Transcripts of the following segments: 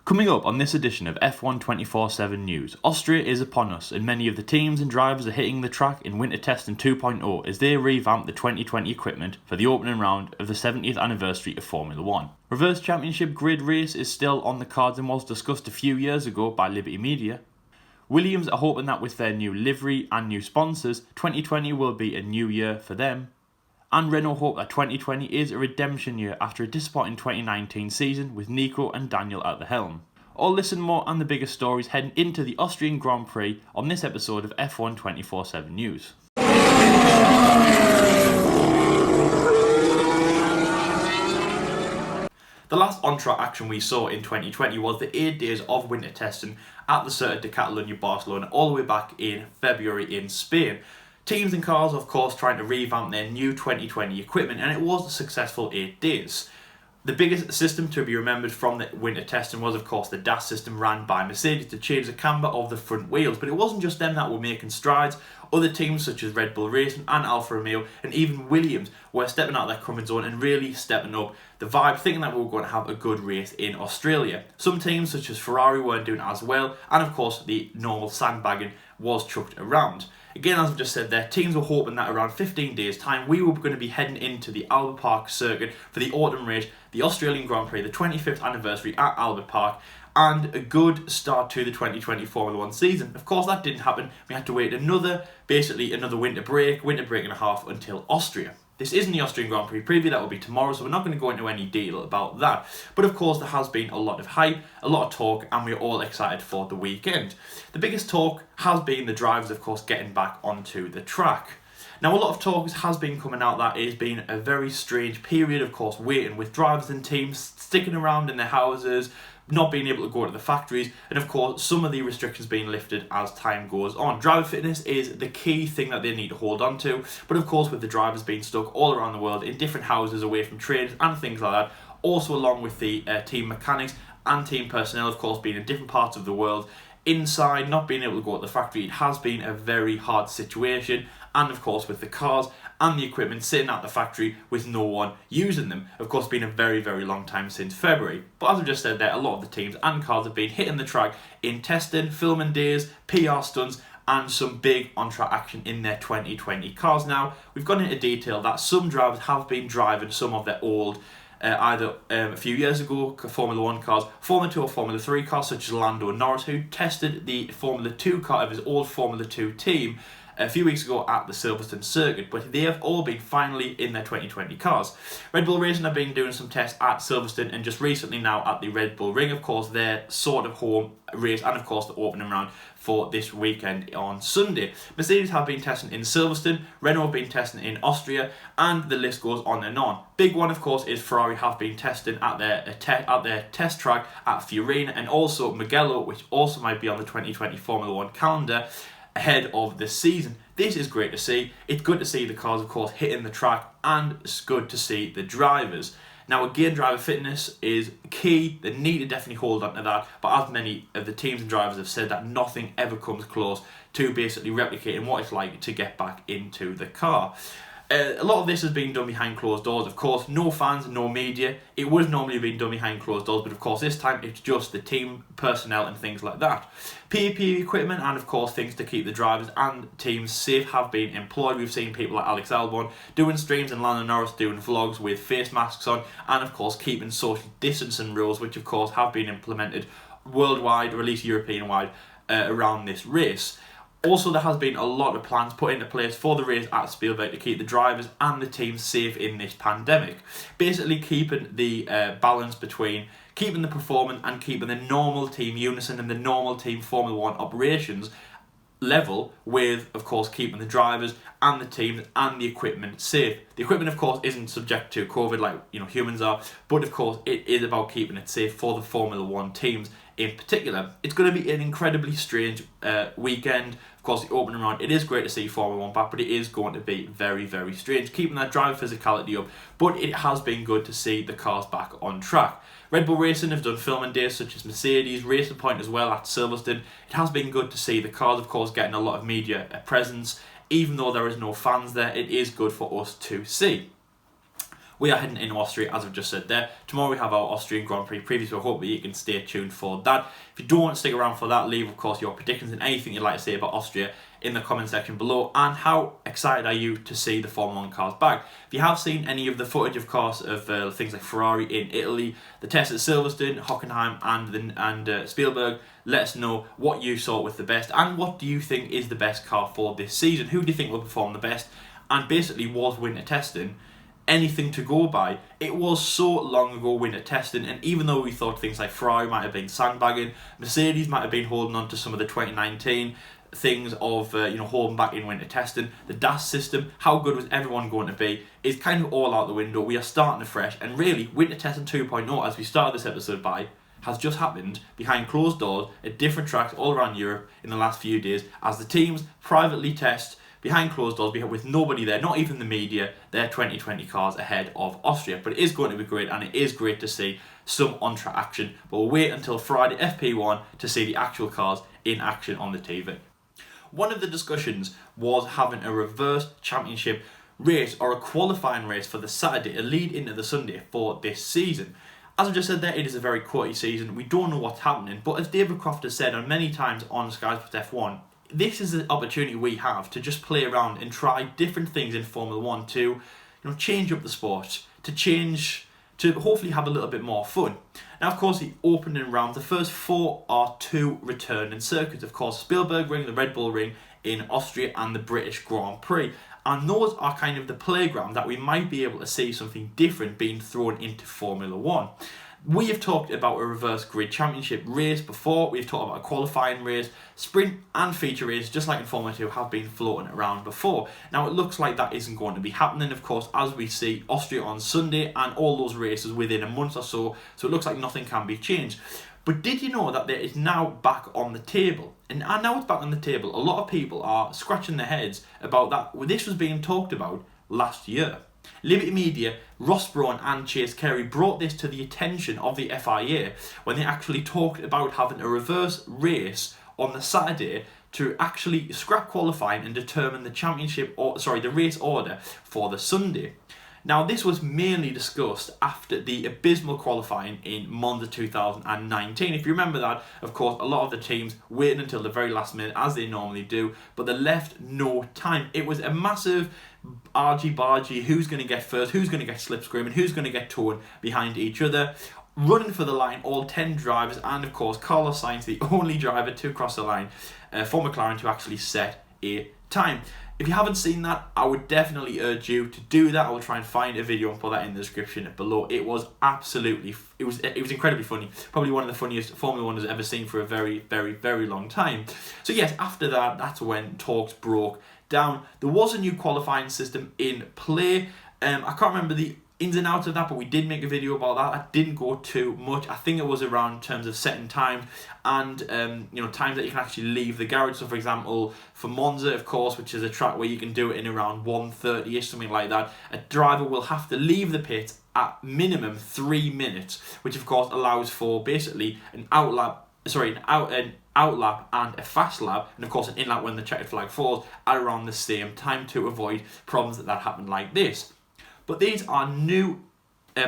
Coming up on this edition of F1 24/7 News, Austria is upon us and many of the teams and drivers are hitting the track in winter testing 2.0 as they revamp the 2020 equipment for the opening round of the 70th anniversary of Formula 1. Reverse Championship grid race is still on the cards and was discussed a few years ago by Liberty Media. Williams are hoping that with their new livery and new sponsors, 2020 will be a new year for them. And Renault hope that 2020 is a redemption year after a disappointing 2019 season with Nico and Daniel at the helm. All this and more and the biggest stories heading into the Austrian Grand Prix on this episode of F1 24/7 News. The last on-track action we saw in 2020 was the 8 days of winter testing at the Circuit de Catalunya, Barcelona, all the way back in February in Spain. Teams and cars, of course, trying to revamp their new 2020 equipment, and it was a successful 8 days. The biggest system to be remembered from the winter testing was, of course, the DAS system ran by Mercedes to change the camber of the front wheels. But it wasn't just them that were making strides. Other teams such as Red Bull Racing and Alfa Romeo and even Williams were stepping out of their comfort zone and really stepping up the vibe, thinking that we were going to have a good race in Australia. Some teams such as Ferrari weren't doing as well, and of course the normal sandbagging was chucked around. Again, as I've just said there, teams were hoping that around 15 days' time we were going to be heading into the Albert Park circuit for the autumn race, the Australian Grand Prix, the 25th anniversary at Albert Park, and a good start to the 2020 Formula 1 season. Of course, that didn't happen. We had to wait another winter break and a half until Austria. This isn't the Austrian Grand Prix preview, that will be tomorrow, so we're not going to go into any detail about that. But of course, there has been a lot of hype, a lot of talk, and we're all excited for the weekend. The biggest talk has been the drivers, of course, getting back onto the track. Now, a lot of talk has been coming out that it has been a very strange period, of course, waiting with drivers and teams sticking around in their houses, not being able to go to the factories, and of course some of the restrictions being lifted as time goes on. Driver fitness is the key thing that they need to hold on to, but of course with the drivers being stuck all around the world in different houses away from trains and things like that, also along with the team mechanics and team personnel, of course, being in different parts of the world, inside, not being able to go to the factory, it has been a very hard situation. And of course with the cars and the equipment sitting at the factory with no one using them. Of course, been a very, very long time since February. But as I just said there, a lot of the teams and cars have been hitting the track in testing, filming days, PR stunts, and some big on-track action in their 2020 cars. Now, we've gone into detail that some drivers have been driving some of their old either a few years ago Formula 1 cars, Formula 2 or Formula 3 cars, such as Lando Norris, who tested the Formula 2 car of his old Formula 2 team a few weeks ago at the Silverstone circuit, but they have all been finally in their 2020 cars. Red Bull Racing have been doing some tests at Silverstone and just recently now at the Red Bull Ring, of course, their sort of home race, and of course the opening round for this weekend on Sunday. Mercedes have been testing in Silverstone, Renault have been testing in Austria, and the list goes on and on. Big one, of course, is Ferrari have been testing at their test track at Fiorina, and also Mugello, which also might be on the 2020 Formula 1 calendar ahead of the season. This is great to see. It's good to see the cars, of course, hitting the track, and it's good to see the drivers. Now, again, driver fitness is key. They need to definitely hold on to that. But as many of the teams and drivers have said, that nothing ever comes close to basically replicating what it's like to get back into the car. A lot of this has been done behind closed doors, of course. No fans, no media. It would normally been done behind closed doors, but of course this time it's just the team personnel and things like that. PPE equipment and of course things to keep the drivers and teams safe have been employed. We've seen people like Alex Albon doing streams and Lando Norris doing vlogs with face masks on, and of course keeping social distancing rules, which of course have been implemented worldwide, or at least European-wide, around this race. Also, there has been a lot of plans put into place for the race at Spielberg to keep the drivers and the teams safe in this pandemic. Basically keeping the balance between keeping the performance and keeping the normal team unison and the normal team Formula 1 operations level with, of course, keeping the drivers and the teams and the equipment safe. The equipment, of course, isn't subject to COVID like humans are, but of course it is about keeping it safe for the Formula 1 teams in particular. It's going to be an incredibly strange weekend. Of course, the opening round, it is great to see Formula 1 back, but it is going to be very, very strange, keeping that driver physicality up, but it has been good to see the cars back on track. Red Bull Racing have done filming days such as Mercedes, Racing Point as well at Silverstone. It has been good to see the cars, of course, getting a lot of media presence. Even though there is no fans there, it is good for us to see. We are heading into Austria, as I've just said there. Tomorrow we have our Austrian Grand Prix preview, so hopefully you can stay tuned for that. If you don't want to stick around for that, leave, of course, your predictions and anything you'd like to say about Austria in the comment section below. And how excited are you to see the Formula 1 cars back? If you have seen any of the footage, of course, of things like Ferrari in Italy, the test at Silverstone, Hockenheim and Spielberg, let us know what you saw with the best and what do you think is the best car for this season. Who do you think will perform the best? And basically, was winter testing anything to go by? It was so long ago, winter testing, and even though we thought things like Ferrari might have been sandbagging, Mercedes might have been holding on to some of the 2019 things of holding back in winter testing, the DAS system, how good was everyone going to be, is kind of all out the window. We are starting afresh, and really winter testing 2.0, as we started this episode by, has just happened behind closed doors at different tracks all around Europe in the last few days, as the teams privately test behind closed doors with nobody there, not even the media, their 2020 cars ahead of Austria. But it is going to be great, and it is great to see some on-track action. But we'll wait until Friday FP1 to see the actual cars in action on the TV. One of the discussions was having a reverse championship race or a qualifying race for the Saturday, a lead into the Sunday for this season. As I just said there, it is a very quirky season. We don't know what's happening, but as David Croft has said on many times on Sky Sports F1, this is the opportunity we have to just play around and try different things in Formula 1 to change up the sport, to hopefully have a little bit more fun. Now, of course, the opening round, the first 4 are 2 returning circuits. Of course, Spielberg Ring, the Red Bull Ring in Austria, and the British Grand Prix. And those are kind of the playground that we might be able to see something different being thrown into Formula 1. We have talked about a reverse grid championship race before. We've talked about a qualifying race, sprint and feature race, just like in Formula 2, have been floating around before. Now, it looks like that isn't going to be happening, of course, as we see Austria on Sunday and all those races within a month or so. So it looks like nothing can be changed. But did you know that there is now back on the table? And now it's back on the table. A lot of people are scratching their heads about that. This was being talked about last year. Liberty Media, Ross Brawn and Chase Carey brought this to the attention of the FIA when they actually talked about having a reverse race on the Saturday to actually scrap qualifying and determine the race order for the Sunday. Now, this was mainly discussed after the abysmal qualifying in Monza 2019. If you remember that, of course, a lot of the teams waited until the very last minute, as they normally do, but they left no time. It was a massive argy-bargy, who's going to get first, who's going to get slipstream, and who's going to get towed behind each other. Running for the line, all 10 drivers, and of course, Carlos Sainz, the only driver to cross the line for McLaren to actually set a time. If you haven't seen that, I would definitely urge you to do that. I will try and find a video and put that in the description below. It was incredibly funny. Probably one of the funniest Formula 1 has ever seen for a very, very, very long time. So yes, after that, that's when talks broke down. There was a new qualifying system in play. I can't remember the ins and outs of that, but we did make a video about that. I didn't go too much. I think it was around terms of setting times and times that you can actually leave the garage. So for example, for Monza, of course, which is a track where you can do it in around 1:30ish, something like that, a driver will have to leave the pit at minimum 3 minutes, which of course allows for basically an outlap and a fast lap, and of course an in-lap when the checkered flag falls at around the same time to avoid problems that happen like this. But these are new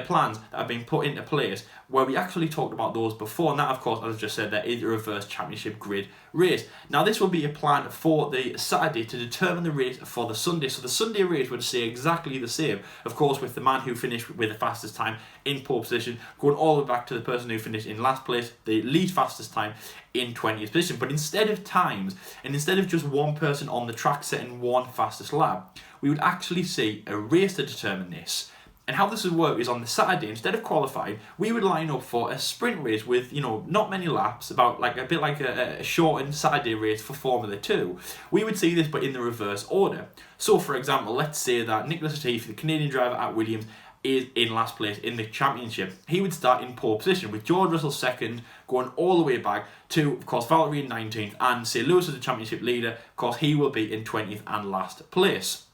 plans that have been put into place where we actually talked about those before, and that, of course, as I just said, there is a reverse championship grid race. Now, this will be a plan for the Saturday to determine the race for the Sunday. So the Sunday race would stay exactly the same, of course, with the man who finished with the fastest time in pole position going all the way back to the person who finished in last place, the least fastest time in 20th position. But instead of times, and instead of just one person on the track setting one fastest lap, we would actually see a race to determine this. And how this would work is on the Saturday, instead of qualifying, we would line up for a sprint race with, not many laps, about like a bit like a shortened Saturday race for Formula 2. We would see this, but in the reverse order. So, for example, let's say that Nicholas Latifi, the Canadian driver at Williams, is in last place in the championship. He would start in pole position with George Russell second, going all the way back to, of course, Valtteri in 19th, and say Lewis as the championship leader. Of course, he will be in 20th and last place.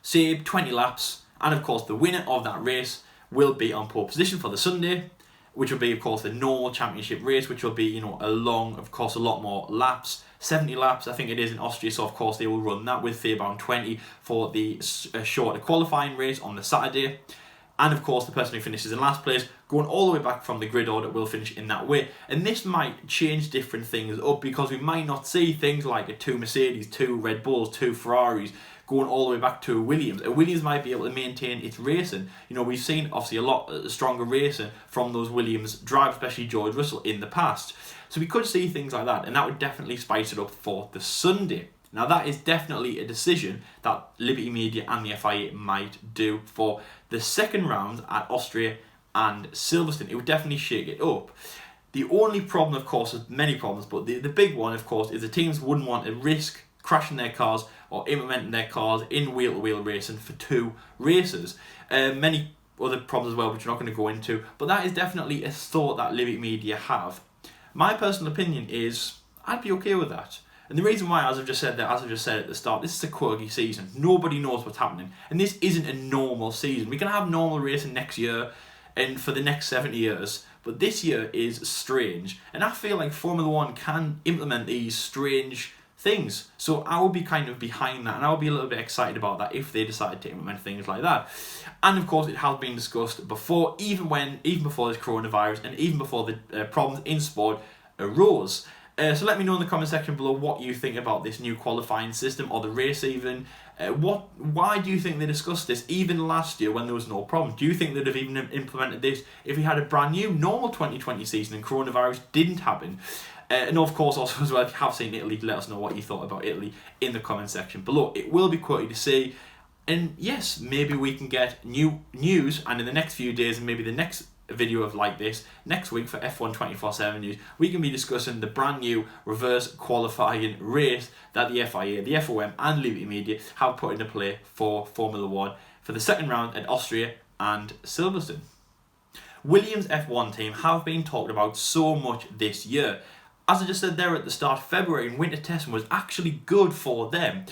Say 20 laps. And of course, the winner of that race will be on pole position for the Sunday. which will be, of course, the normal championship race, which will be, you know, a lot more laps, 70 laps, I think it is in Austria. So, of course, they will run that with Fairbound 20 for the shorter qualifying race on the Saturday. And, of course, the person who finishes in last place, going all the way back from the grid order, will finish in that way. And this might change different things up, because we might not see things like a 2 Mercedes, 2 Red Bulls, 2 Ferraris going all the way back to a Williams. A Williams might be able to maintain its racing. You know, we've seen obviously a lot stronger racing from those Williams drivers, especially George Russell, in the past. So we could see things like that, and that would definitely spice it up for the Sunday. Now, that is definitely a decision that Liberty Media and the FIA might do for the second round at Austria and Silverstone. It would definitely shake it up. The only problem, of course, is many problems, but the big one, of course, is the teams wouldn't want to risk crashing their cars or implementing their cars in wheel-to-wheel racing for 2 races. Many other problems as well, which we're not going to go into, but that is definitely a thought that Liberty Media have. My personal opinion is I'd be okay with that. And the reason why, as I've just said at the start, this is a quirky season. Nobody knows what's happening. And this isn't a normal season. We can have normal racing next year and for the next 70 years. But this year is strange. And I feel like Formula 1 can implement these strange things. So I would be kind of behind that. And I would be a little bit excited about that if they decided to implement things like that. And of course, it has been discussed before, even before this coronavirus and even before the problems in sport arose. So let me know in the comment section below what you think about this new qualifying system, or the race even. Why do you think they discussed this even last year when there was no problem? Do you think they'd have even implemented this if we had a brand new normal 2020 season and coronavirus didn't happen? And of course, also as well, if you have seen Italy, let us know what you thought about Italy in the comment section below. It will be quirky to see. And yes, maybe we can get new news, and in the next few days, and maybe the next video of like this next week for F1 24/7 news, we can be discussing the brand new reverse qualifying race that the FIA, the FOM and Liberty Media have put into play for Formula 1 for the second round at Austria and Silverstone. Williams F1 team have been talked about so much this year. As I just said there at the start, February and winter testing was actually good for them.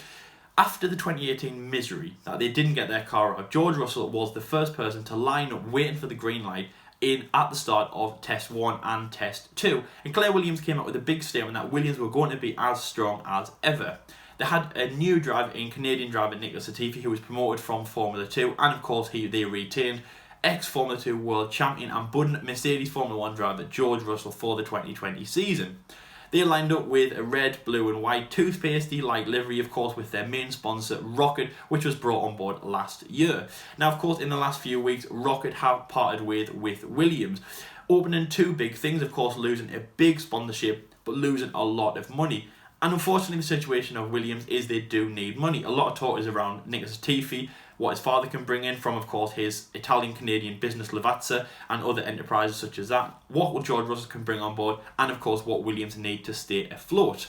After the 2018 misery that they didn't get their car out, George Russell was the first person to line up waiting for the green light at the start of Test 1 and Test 2. And Claire Williams came out with a big statement that Williams were going to be as strong as ever. They had a new driver in Canadian driver Nicholas Latifi, who was promoted from Formula 2, and of course they retained ex-Formula 2 world champion and budding Mercedes Formula 1 driver George Russell for the 2020 season. They lined up with a red, blue and white toothpastey-like livery, of course, with their main sponsor, Rocket, which was brought on board last year. Now, of course, in the last few weeks, Rocket have parted with Williams, opening 2 big things, of course, losing a big sponsorship, but losing a lot of money. And unfortunately, the situation of Williams is they do need money. A lot of talk is around Nicholas Latifi, what his father can bring in from, of course, his Italian-Canadian business Lavazza and other enterprises such as that, what George Russell can bring on board, and of course what Williams need to stay afloat.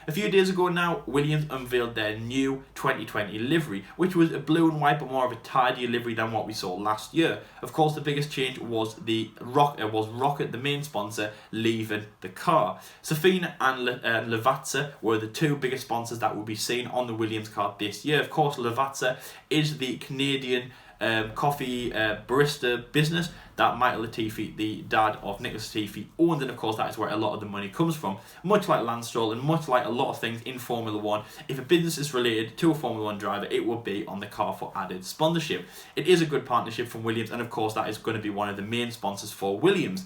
A few days ago now, Williams unveiled their new 2020 livery, which was a blue and white but more of a tidier livery than what we saw last year. Of course, the biggest change was Rocket, the main sponsor, leaving the car. Safina and Lavazza were the 2 biggest sponsors that will be seen on the Williams car this year. Of course, Lavazza is the Canadian coffee barista business that Michael Latifi, the dad of Nicholas Latifi, owns, and of course that is where a lot of the money comes from. Much like Lance Stroll and much like a lot of things in Formula 1, if a business is related to a Formula 1 driver, it will be on the car for added sponsorship. It is a good partnership from Williams, and of course that is going to be one of the main sponsors for Williams.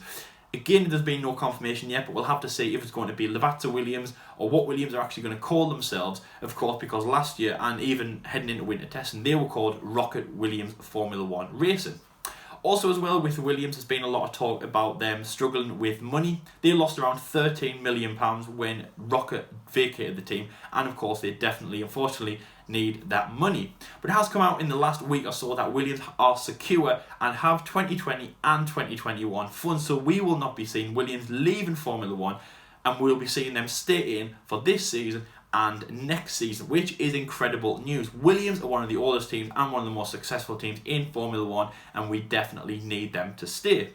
Again, there's been no confirmation yet, but we'll have to see if it's going to be Lavazza Williams or what Williams are actually going to call themselves, of course, because last year and even heading into winter testing, they were called Rocket Williams Formula 1 Racing. Also as well, with Williams, there's been a lot of talk about them struggling with money. They lost around £13 million when Rocket vacated the team, and of course they definitely, unfortunately, need that money. But it has come out in the last week or so that Williams are secure and have 2020 and 2021 funds, so we will not be seeing Williams leaving Formula 1, and we'll be seeing them stay in for this season and next season, which is incredible news. Williams are one of the oldest teams and one of the most successful teams in Formula One, and we definitely need them to stay.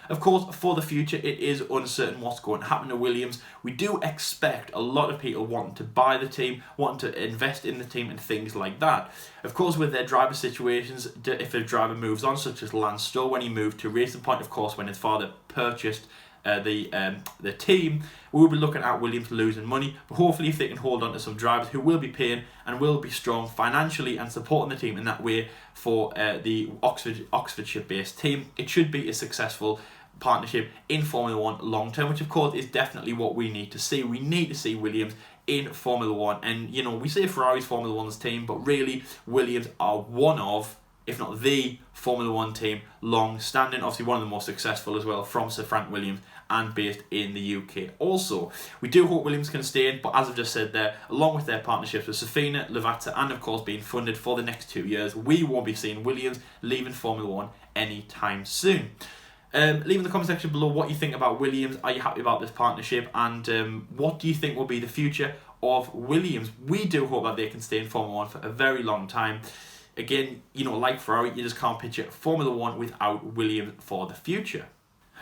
Of course, for the future, it is uncertain what's going to happen to Williams. We do expect a lot of people wanting to buy the team, wanting to invest in the team and things like that. Of course, with their driver situations, if a driver moves on, such as Lance Stroll when he moved to Racing Point, of course, when his father purchased the team, we will be looking at Williams losing money, but hopefully if they can hold on to some drivers who will be paying and will be strong financially and supporting the team in that way for the Oxfordshire based team, it should be a successful partnership in Formula One long term, which of course is definitely what we need to see. We need to see Williams in Formula One, and we say Ferrari's Formula One's team, but really Williams are one of, if not the Formula One team long standing, obviously one of the most successful as well from Sir Frank Williams and based in the UK. Also, we do hope Williams can stay in, but as I've just said there, along with their partnerships with Safina, Lavazza and of course being funded for the next 2 years, we won't be seeing Williams leaving Formula One anytime soon. Leave in the comment section below what you think about Williams. Are you happy about this partnership? And what do you think will be the future of Williams? We do hope that they can stay in Formula One for a very long time. Again, like Ferrari, you just can't picture Formula One without Williams for the future.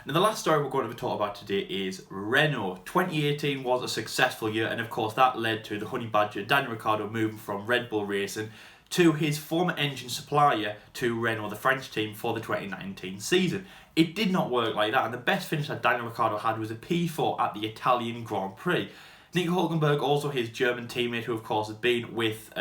Now, the last story we're going to talk about today is Renault. 2018 was a successful year, and of course that led to the Honey Badger Daniel Ricciardo moving from Red Bull Racing to his former engine supplier to Renault, the French team, for the 2019 season. It did not work like that, and the best finish that Daniel Ricciardo had was a P4 at the Italian Grand Prix. Nico Hülkenberg, also his German teammate, who of course has been with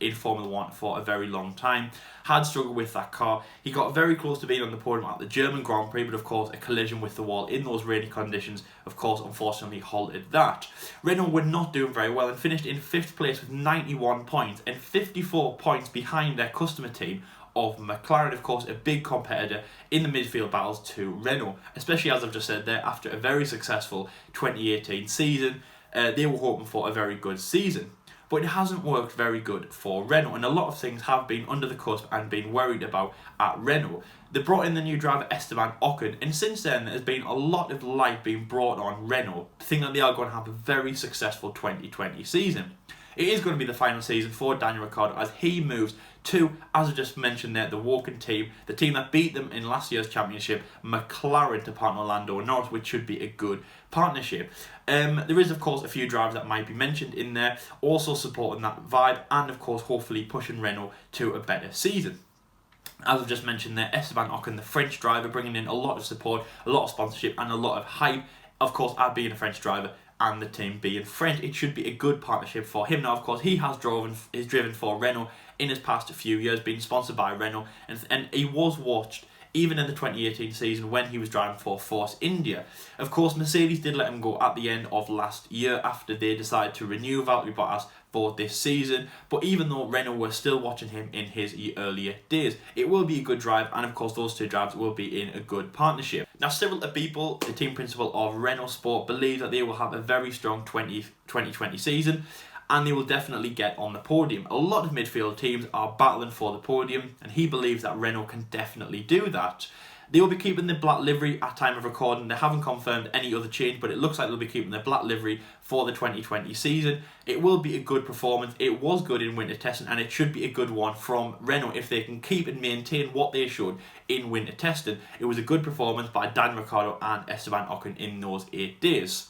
in Formula One for a very long time, had struggled with that car. He got very close to being on the podium at the German Grand Prix, but of course a collision with the wall in those rainy conditions, of course, unfortunately halted that. Renault were not doing very well and finished in 5th place with 91 points and 54 points behind their customer team of McLaren, of course, a big competitor in the midfield battles to Renault, especially as I've just said there, after a very successful 2018 season. They were hoping for a very good season, but it hasn't worked very good for Renault, and a lot of things have been under the cusp and been worried about at Renault. They brought in the new driver Esteban Ocon, and since then there's been a lot of light being brought on Renault, thinking that they are going to have a very successful 2020 season. It is going to be the final season for Daniel Ricciardo as he moves to, as I just mentioned there, the Woken team, the team that beat them in last year's championship, McLaren, to partner Lando Norris, which should be a good partnership. There is, of course, a few drivers that might be mentioned in there, also supporting that vibe, and of course, hopefully pushing Renault to a better season. As I've just mentioned there, Esteban Ocon, the French driver, bringing in a lot of support, a lot of sponsorship, and a lot of hype. Of course, being a French driver, and the team being French, it should be a good partnership for him. Now, of course, he has driven for Renault in his past few years, being sponsored by Renault, and he was watched even in the 2018 season when he was driving for Force India. Of course, Mercedes did let him go at the end of last year after they decided to renew Valtteri Bottas for this season, but even though Renault were still watching him in his earlier days, it will be a good drive, and of course those two drivers will be in a good partnership. Now, Cyril Abiteboul, the team principal of Renault Sport, believes that they will have a very strong 2020 season, and they will definitely get on the podium. A lot of midfield teams are battling for the podium, and he believes that Renault can definitely do that. They will be keeping the black livery at time of recording. They haven't confirmed any other change, but it looks like they'll be keeping the black livery for the 2020 season. It will be a good performance. It was good in winter testing, and it should be a good one from Renault if they can keep and maintain what they showed in winter testing. It was a good performance by Daniel Ricciardo and Esteban Ocon in those 8 days.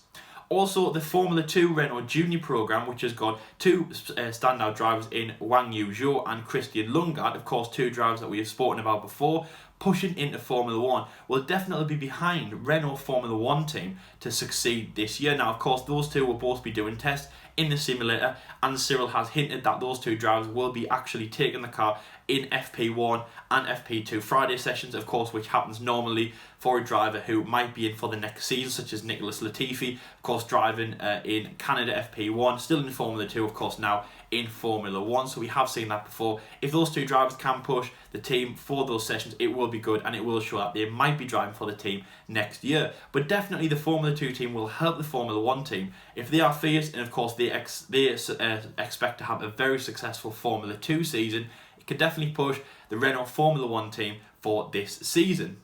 Also, the Formula 2 Renault Junior Programme, which has got two standout drivers in Wang Yu Zhou and Christian Lundgaard, of course two drivers that we have spoken about before, pushing into Formula 1, will definitely be behind Renault Formula 1 team to succeed this year. Now, of course, those two will both be doing tests in the simulator, and Cyril has hinted that those two drivers will be actually taking the car in FP1 and FP2 Friday sessions, of course, which happens normally for a driver who might be in for the next season, such as Nicholas Latifi, of course, driving in Canada FP1, still in Formula 2, of course, now in Formula 1. So we have seen that before. If those two drivers can push the team for those sessions, it will be good, and it will show that they might be driving for the team next year. But definitely the Formula 2 team will help the Formula 1 team if they are fierce, and of course they expect to have a very successful Formula 2 season. It could definitely push the Renault Formula 1 team for this season.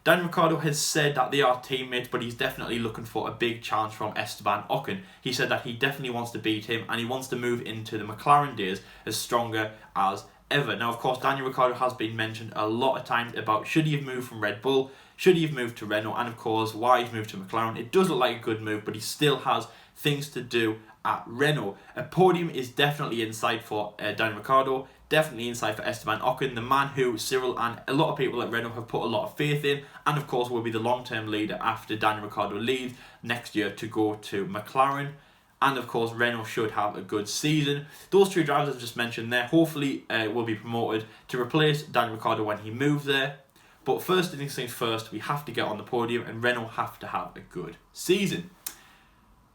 Daniel Ricciardo has said that they are teammates, but he's definitely looking for a big challenge from Esteban Ocon. He said that he definitely wants to beat him and he wants to move into the McLaren days as stronger as ever. Now, of course, Daniel Ricciardo has been mentioned a lot of times about should he have moved from Red Bull, should he have moved to Renault, and of course, why he's moved to McLaren. It does look like a good move, but he still has things to do at Renault. A podium is definitely in sight for Daniel Ricciardo, definitely in sight for Esteban Ocon, the man who Cyril and a lot of people at Renault have put a lot of faith in, and of course will be the long-term leader after Daniel Ricciardo leaves next year to go to McLaren. And of course, Renault should have a good season. Those two drivers I've just mentioned there, hopefully will be promoted to replace Daniel Ricciardo when he moves there. But first things first, we have to get on the podium and Renault have to have a good season.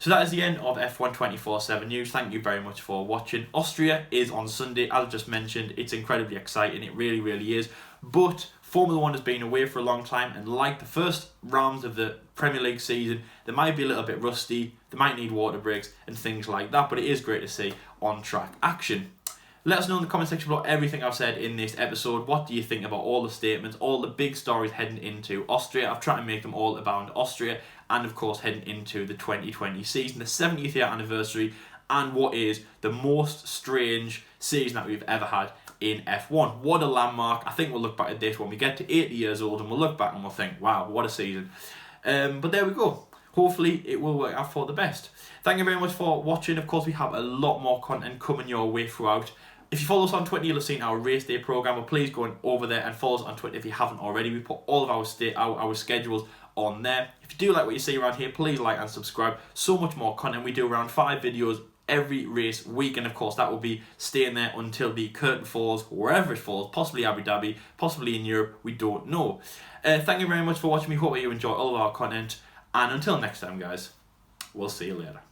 So that is the end of F1 24/7 news. Thank you very much for watching. Austria is on Sunday, as I just mentioned. It's incredibly exciting. It really, really is. But Formula 1 has been away for a long time, and like the first rounds of the Premier League season, they might be a little bit rusty, they might need water breaks and things like that, but it is great to see on-track action. Let us know in the comment section below everything I've said in this episode. What do you think about all the statements, all the big stories heading into Austria? I've tried to make them all about Austria, and of course heading into the 2020 season, the 70th year anniversary, and what is the most strange season that we've ever had in F1. What a landmark. I think we'll look back at this when we get to 80 years old and we'll look back and we'll think, wow, what a season. But there we go. Hopefully it will work out for the best. Thank you very much for watching. Of course, we have a lot more content coming your way throughout. If you follow us on Twitter, you'll have seen our race day program. But please go over there and follow us on Twitter if you haven't already. We put all of our schedules on there. If you do like what you see around here, please like and subscribe. So much more content. We do around 5 videos every race week, and of course that will be staying there until the curtain falls, wherever it falls, possibly Abu Dhabi, possibly in Europe, we don't know. Thank you very much for watching. We hope that you enjoy all of our content, and until next time guys, we'll see you later.